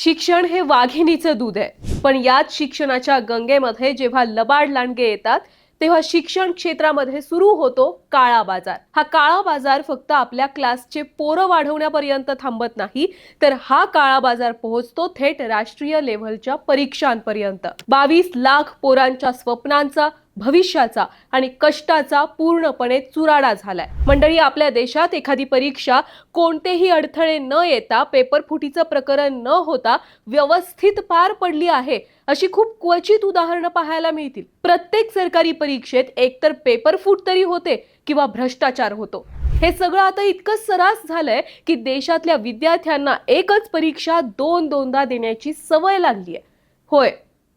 शिक्षण हे वाघिणीचं दूध आहे, पण याच शिक्षणाच्या गंगेमध्ये जेव्हा लबाड लांडगे येतात तेव्हा शिक्षण क्षेत्रामध्ये सुरू होतो काळा बाजार. हा काळा बाजार फक्त आपल्या क्लासचे पोरं वाढवण्यापर्यंत थांबत नाही, तर हा काळा बाजार पोहोचतो थेट राष्ट्रीय लेव्हलच्या परीक्षांपर्यंत. 22 लाख पोरांच्या स्वप्नांचा, भविष्याचा आणि कष्टाचा पूर्णपणे चुराडा झालाय. मंडळी, आपल्या देशात एखादी परीक्षा कोणतेही अडथळे न येता, पेपर फुटीचं प्रकरण न होता व्यवस्थित पार पडली आहे अशी खूप क्वचित उदाहरणं पाहायला मिळतील. प्रत्येक सरकारी परीक्षेत एकतर पेपर फूट तरी होते किंवा भ्रष्टाचार होतो. हे सगळं आता इतकं सर्रास झालंय की देशातल्या विद्यार्थ्यांना एकच परीक्षा दोनदा देण्याची सवय लागली आहे. होय,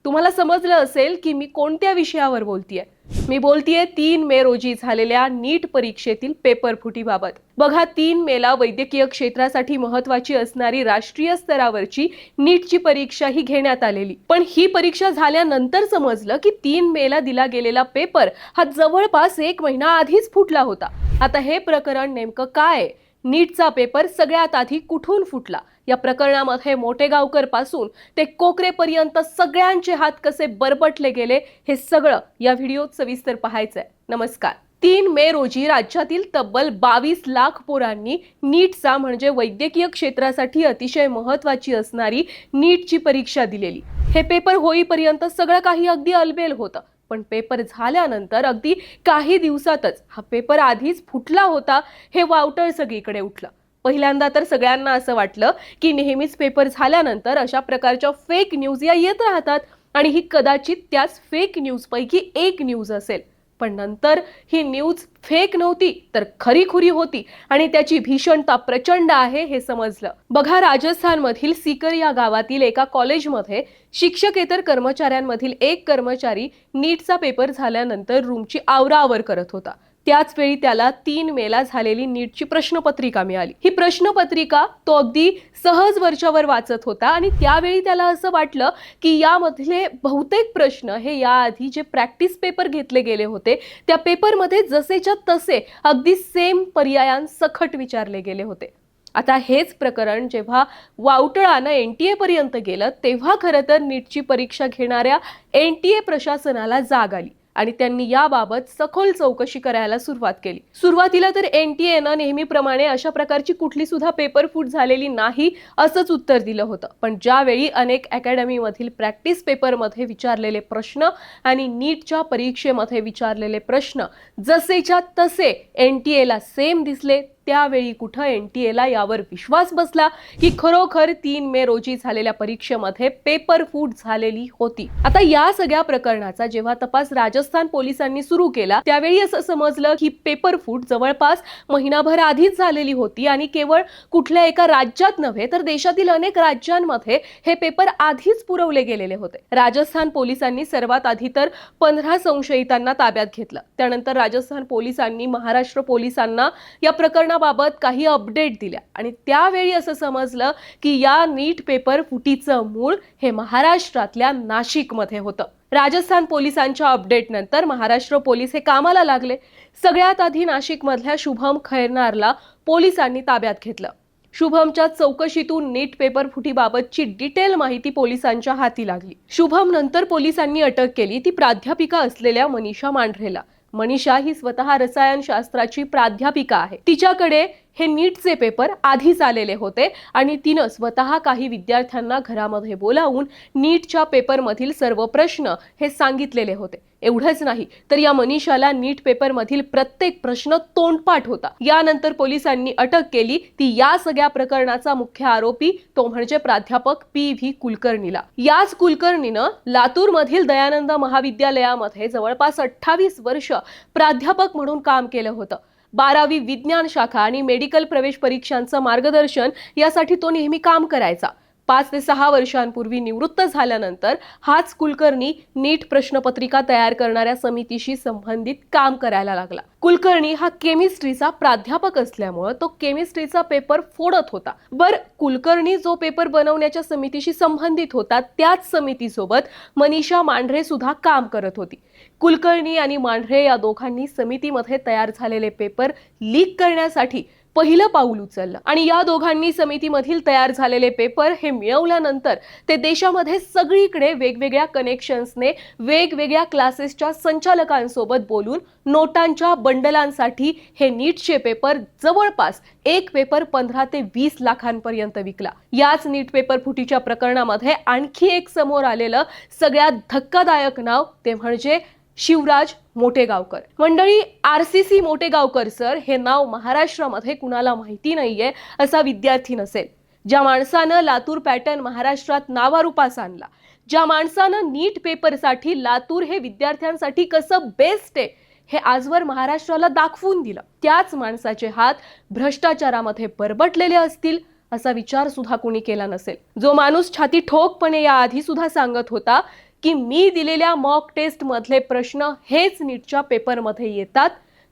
तुम्हाला समजलं असेल की मी कोणत्या विषयावर बोलतीये. मी बोलतीये 3 मे रोजी झालेल्या नीट परीक्षेतील पेपर फुटीबाबत. बघा, 3 मेला वैद्यकीय क्षेत्रासाठी महत्त्वाची असणारी राष्ट्रीय स्तरावरची नीटची परीक्षा ही घेण्यात आलेली. पण ही परीक्षा झाल्यानंतर समजलं की 3 मेला दिला गेलेला पेपर हा जवळपास 1 महिना आधीच फुटला होता. आता हे प्रकरण नेमकं काय? नीटचा पेपर सगळ्यात आधी कुठून फुटला? या प्रकरणामध्ये मोठेगावकर पासून ते कोकरेपर्यंत सगळ्यांचे हात कसे बरबटले गेले हे सगळं या व्हिडिओत सविस्तर पाहायचंय. नमस्कार. 3 मे रोजी राज्यातील तब्बल 22 लाख पोरांनी नीटचा म्हणजे वैद्यकीय क्षेत्रासाठी अतिशय महत्त्वाची असणारी नीटची परीक्षा दिलेली. हे पेपर होईपर्यंत सगळं काही अगदी अलबेल होतं, पण पेपर झाल्यानंतर अगदी काही दिवसातच हा पेपर आधीच फुटला होता हे वावटळ सगळीकडे उठलं. पहिल्यांदा तर सगळ्यांना असं वाटलं की नेहमीच पेपर झाल्यानंतर अशा प्रकारच्या फेक न्यूज या येत राहतात आणि ही कदाचित त्याच फेक न्यूज पैकी एक न्यूज असेल. पण नंतर ही न्यूज फेक नव्हती तर खरीखुरी होती आणि त्याची भीषणता प्रचंड आहे हे समजलं. बघा, राजस्थानमधील सीकर या गावातील एका कॉलेजमध्ये शिक्षकेतर कर्मचाऱ्यांमधील एक कर्मचारी नीटचा पेपर झाल्यानंतर रूमची आवराआवर करत होता. त्याच वेळी त्याला 3 मेला झालेली नीटची प्रश्नपत्रिका मिळाली. ही प्रश्नपत्रिका तो अगदी सहज वरच्यावर वाचत होता आणि त्यावेळी त्याला असं वाटलं की यामधले बहुतेक प्रश्न हे याआधी जे प्रॅक्टिस पेपर घेतले गेले होते त्या पेपरमध्ये जसेच्या तसे अगदी सेम पर्यायांसकट विचारले गेले होते. आता हेच प्रकरण जेव्हा वावटळानं NTA पर्यंत गेलं तेव्हा खरं तर नीटची परीक्षा घेणाऱ्या NTA प्रशासनाला जाग आली आणि त्यांनी याबाबत सखोल चौकशी करायला सुरुवात केली. सुरुवातीला तर NTAनं नेहमीप्रमाणे अशा प्रकारची कुठली सुद्धा पेपर फूट झालेली नाही असंच उत्तर दिलं होतं. पण ज्यावेळी अनेक अकॅडमीमधील प्रॅक्टिस पेपरमध्ये विचारलेले प्रश्न आणि नीटच्या परीक्षेमध्ये विचारलेले प्रश्न जसेच्या तसे NTAला सेम दिसले, त्यावेळी कुठं NTAला यावर विश्वास बसला की खरोखर 3 मे रोजी झालेल्या परीक्षेमध्ये पेपर फूट झालेली होती. आता या सगळ्या प्रकरणाचा जेव्हा तपास राजस्थान पोलिसांनी सुरू केला त्यावेळी असं समजलं की पेपर फूट जवळपास महिनाभर आधीच झालेली होती आणि केवळ कुठल्या एका राज्यात नव्हे तर देशातील अनेक राज्यांमध्ये हे पेपर आधीच पुरवले गेलेले होते. राजस्थान पोलिसांनी सर्वात आधी तर 15 संशयितांना ताब्यात घेतलं. त्यानंतर राजस्थान पोलिसांनी महाराष्ट्र पोलिसांना या प्रकरणाबाबत काही अपडेट दिल्या आणि त्यावेळी असं समजलं की या नीट पेपर फुटीचं मूळ हे महाराष्ट्रातल्या नाशिकमध्ये होतं. राजस्थान पोलिसांच्या अपडेट नंतर महाराष्ट्र पोलीस हे कामाला लागले. सगळ्यात आधी नाशिकमधल्या शुभम खैरनारला पोलिसांनी ताब्यात घेतलं. शुभमच्या चौकशीतून नीट पेपर फुटीबाबतची डिटेल माहिती पोलिसांच्या हाती लागली. शुभम नंतर पोलिसांनी अटक केली ती प्राध्यापिका असलेल्या मनीषा मांढरेला. मनीषा ही स्वतः रसायनशास्त्राची प्राध्यापिका आहे. तिच्याकडे हे नीटचे पेपर आधीच आलेले होते आणि तिनं स्वतः काही विद्यार्थ्यांना घरामध्ये बोलावून नीटच्या पेपरमधील सर्व प्रश्न हे सांगितलेले होते. एवढंच नाही तर या मनीषाला नीट पेपरमधील प्रत्येक प्रश्न तोंडपाठ होता. यानंतर पोलिसांनी अटक केली ती या सगळ्या प्रकरणाचा मुख्य आरोपी तो म्हणजे प्राध्यापक PV कुलकर्णीला. याच कुलकर्णीनं लातूरमधील दयानंद महाविद्यालयामध्ये जवळपास 28 वर्ष प्राध्यापक म्हणून काम केलं होतं. 12वी विज्ञान शाखा आणि मेडिकल प्रवेश परीक्षांचं मार्गदर्शन यासाठी तो नेहमी काम करायचा. 5 ते 6 वर्षांपूर्वी निवृत्त झाल्यानंतर हाच कुलकर्णी नीट प्रश्नपत्रिका तयार करणाऱ्या समितीशी संबंधित काम करायला लागला. कुलकर्णी हा केमिस्ट्रीचा प्राध्यापक असल्यामुळे तो केमिस्ट्रीचा पेपर फोडत होता. कुलकर्णी जो पेपर बनवण्याच्या समितीशी संबंधित होता त्याच समितीसोबत मनीषा मांढरे सुद्धा काम करत होती. कुलकर्णी आणि मांढरे या दोघांनी समितीमध्ये तयार झालेले पेपर लीक करण्यासाठी पहिलं पाऊल उचललं आणि या दोघांनी समितीमधील तयार झालेले पेपर हे मिळवल्यानंतर ते देशामध्ये सगळीकडे वेगवेगळ्या कनेक्शन्सने वेगवेगळ्या क्लासेसच्या संचालकांसोबत बोलून नोटांच्या बंडलांसाठी हे नीटचे पेपर जवळपास एक पेपर 15 ते 20 लाखांपर्यंत विकला। याच नीट पेपर फुटीच्या प्रकरणामध्ये आणखी एक समोर आलेलं सगळ्यात धक्कादायक नाव ते म्हणजे शिवराज मोटेगावकर। मंडळी, RCC मोटेगावकर सर हे नाव महाराष्ट्रामध्ये कुणाला माहिती नाहीये असा विद्यार्थी नसेल। ज्या माणसानं लातूर पॅटर्न महाराष्ट्रात नावारूपास आणला, ज्या माणसानं नीट पेपरसाठी लातूर हे विद्यार्थ्यांसाठी कसं बेस्ट आहे हे आजवर महाराष्ट्राला दाखवून दिलं, त्याच माणसाचे हात भ्रष्टाचारामध्ये बरबटलेले असतील असा विचार सुद्धा कोणी केला नसेल। जो माणूस छाती ठोकपणे या आधी सुद्धा सांगत होता की मी दिलेल्या मॉक टेस्ट मधले प्रश्न हेच नीटच्या पेपरमध्ये येतात,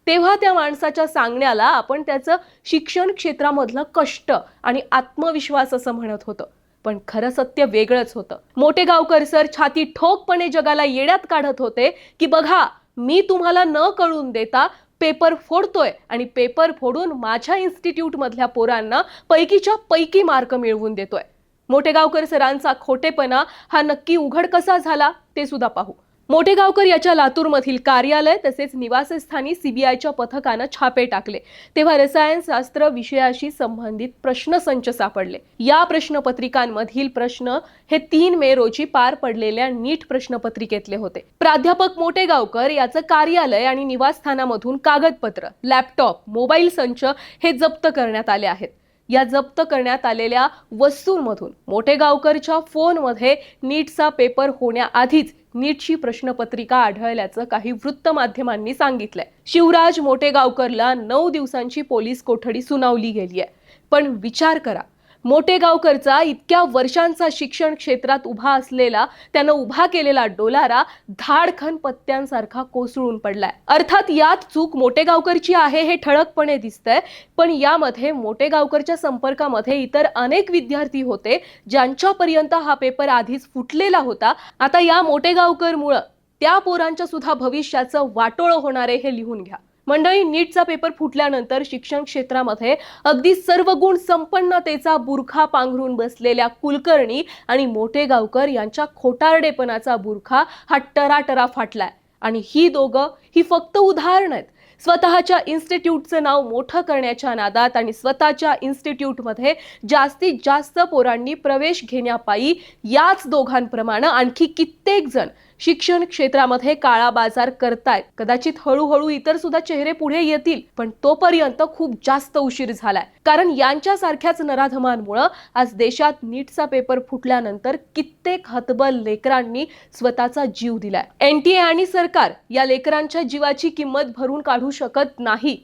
तेव्हा त्या माणसाच्या सांगण्याला आपण त्याचं शिक्षण क्षेत्रामधलं कष्ट आणि आत्मविश्वास असं म्हणत होतो। पण खरं सत्य वेगळंच होतं। मोटेगावकर सर छाती ठोकपणे जगाला येड्यात काढत होते की बघा, मी तुम्हाला न कळून देता पेपर फोडतोय आणि पेपर फोडून माझ्या इन्स्टिट्यूट मधल्या पोरांना पैकीच्या पैकी मार्क मिळवून देतोय। मोटेगावकर सरांचा खोटेपणा हा नक्की उघड कसा झाला ते सुद्धा पाहू। मोटेगावकर याच्या लातूरमधील कार्यालय तसेच निवासस्थानी CBIच्या पथकानं छापे टाकले, तेव्हा रसायनशास्त्र विषयाशी संबंधित प्रश्नसंच सापडले। या प्रश्नपत्रिकांमधील प्रश्न हे 3 मे रोजी पार पडलेल्या नीट प्रश्नपत्रिकेतले होते। प्राध्यापक मोटेगावकर याचं कार्यालय आणि निवासस्थानामधून कागदपत्र, लॅपटॉप, मोबाईल संच हे जप्त करण्यात आले आहेत। या जप्त करण्यात आलेल्या वस्तूंमधून मोटेगावकरच्या फोनमध्ये नीटचा पेपर होण्याआधीच नीटची प्रश्नपत्रिका आढळल्याचं काही वृत्तमाध्यमांनी सांगितलंय। शिवराज मोटेगावकरला 9 दिवसांची पोलीस कोठडी सुनावली गेली आहे। पण विचार करा, मोटेगावकरचा इतक्या वर्षांचा शिक्षण क्षेत्रात उभा असलेला, त्यानं उभा केलेला डोलारा धाडखन पत्त्यांसारखा कोसळून पडलाय। अर्थात यात चूक मोटेगावकरची आहे हे ठळकपणे दिसतंय, पण यामध्ये मोटेगावकरच्या संपर्कामध्ये इतर अनेक विद्यार्थी होते ज्यांच्यापर्यंत हा पेपर आधीच फुटलेला होता। आता या मोटेगावकरमुळे त्या पोरांच्या सुद्धा भविष्याचं वाटोळं होणार आहे हे लिहून घ्या। मंडळी, नीटचा पेपर फुटल्यानंतर शिक्षण क्षेत्रामध्ये अगदी सर्व गुण संपन्नतेचा बुरखा पांघरून बसलेल्या कुलकर्णी आणि मोटेगावकर यांच्या खोटारडेपणाचा बुरखा हा टराटरा फाटलाय। आणि ही दोघं ही फक्त उदाहरण आहेत। स्वतःच्या इन्स्टिट्यूटचं नाव मोठं करण्याच्या नादात आणि स्वतःच्या इन्स्टिट्यूटमध्ये जास्तीत जास्त पोरांनी प्रवेश घेण्यापायी याच दोघांप्रमाणे आणखी कित्येक जण शिक्षण क्षेत्रामध्ये काळा बाजार करतायत। कदाचित हळूहळू इतर सुद्धा चेहरे पुढे येतील, पण तोपर्यंत खूप जास्त उशीर झालाय। कारण यांच्यासारख्याच नराधमांमुळे आज देशात नीटचा पेपर फुटल्यानंतर कित्येक हतबल लेकरांनी स्वतःचा जीव दिलाय। NTA आणि सरकार या लेकरांच्या जीवाची किंमत भरून काढू शकत नाही।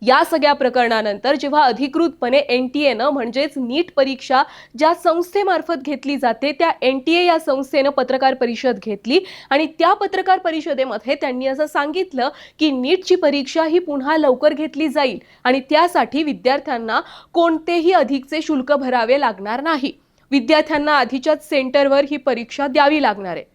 या सगळ्या प्रकरणानंतर जेव्हा अधिकृतपणे NTAनं म्हणजेच नीट परीक्षा ज्या संस्थेमार्फत घेतली जाते त्या NTA या संस्थेनं पत्रकार परिषद घेतली आणि त्या पत्रकार परिषदेमध्ये त्यांनी असं सांगितलं की नीटची परीक्षा ही पुन्हा लवकर घेतली जाईल आणि त्यासाठी विद्यार्थ्यांना कोणतेही अधिकचे शुल्क भरावे लागणार नाही। विद्यार्थ्यांना आधीच्याच सेंटरवर ही परीक्षा द्यावी लागणार आहे।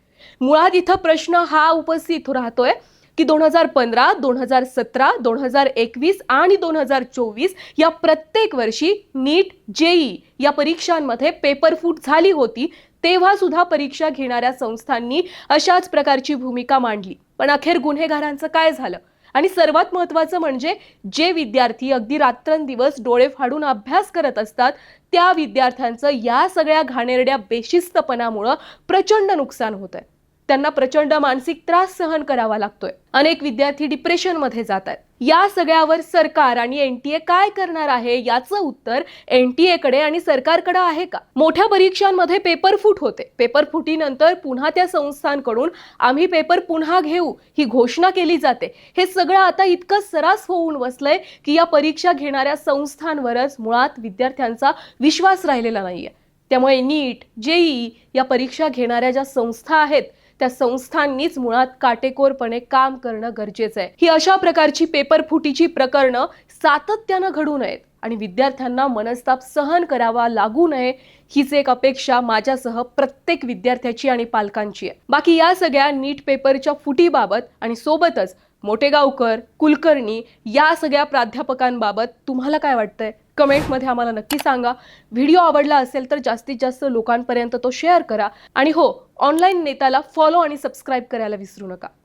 मुळात इथं प्रश्न हा उपस्थित राहतोय की 2015, 2017, 2021 आणि 2024 या प्रत्येक वर्षी नीट, JEE या परीक्षांमध्ये पेपर फूट झाली होती, तेव्हा सुद्धा परीक्षा घेणाऱ्या संस्थांनी अशाच प्रकारची भूमिका मांडली। पण अखेर गुन्हेगारांचं काय झालं? आणि सर्वात महत्त्वाचं म्हणजे जे विद्यार्थी अगदी रात्रंदिवस डोळे फाडून अभ्यास करत असतात त्या विद्यार्थ्यांचं या सगळ्या घाणेरड्या बेशिस्तपणामुळे प्रचंड नुकसान होतंय। त्यांना प्रचंड मानसिक त्रास सहन करावा लागतोय। अनेक विद्यार्थी डिप्रेशनमध्ये जातात। या सगळ्यावर सरकार आणि NTA काय करणार आहे याचं उत्तर NTA कडे आणि सरकारकडे आहे का? मोठ्या परीक्षांमध्ये पेपर फूट होते। पेपर फुटीनंतर पुन्हा त्या संस्थांकडून आम्ही पेपर पुन्हा घेऊ ही घोषणा केली जाते। हे सगळं आता इतकं सरास होऊन बसलंय की या परीक्षा घेणाऱ्या संस्थांवरच मुळात विद्यार्थ्यांचा विश्वास राहिलेला नाहीये। त्यामुळे नीट, JEE या परीक्षा घेणाऱ्या ज्या संस्था आहेत त्या संस्थांनीच मुळात काटेकोरपणे काम करणं गरजेचं आहे। ही अशा प्रकारची पेपर फुटीची प्रकरणं सातत्यानं घडू नयेत आणि विद्यार्थ्यांना मनस्ताप सहन करावा लागू नये हीच एक अपेक्षा माझ्यासह प्रत्येक विद्यार्थ्याची आणि पालकांची आहे। बाकी या सगळ्या नीट पेपरच्या फुटीबाबत आणि सोबतच मोठेगावकर, कुलकर्णी या सगळ्या प्राध्यापकांबाबत तुम्हाला काय वाटतंय? कमेंटमध्ये आम्हाला नक्की सांगा. व्हिडिओ आवडला असेल तर जास्तीत जास्त लोकांपर्यंत तो शेअर करा आणि हो, ऑनलाईन नेताला फॉलो आणि सबस्क्राईब करायला विसरू नका.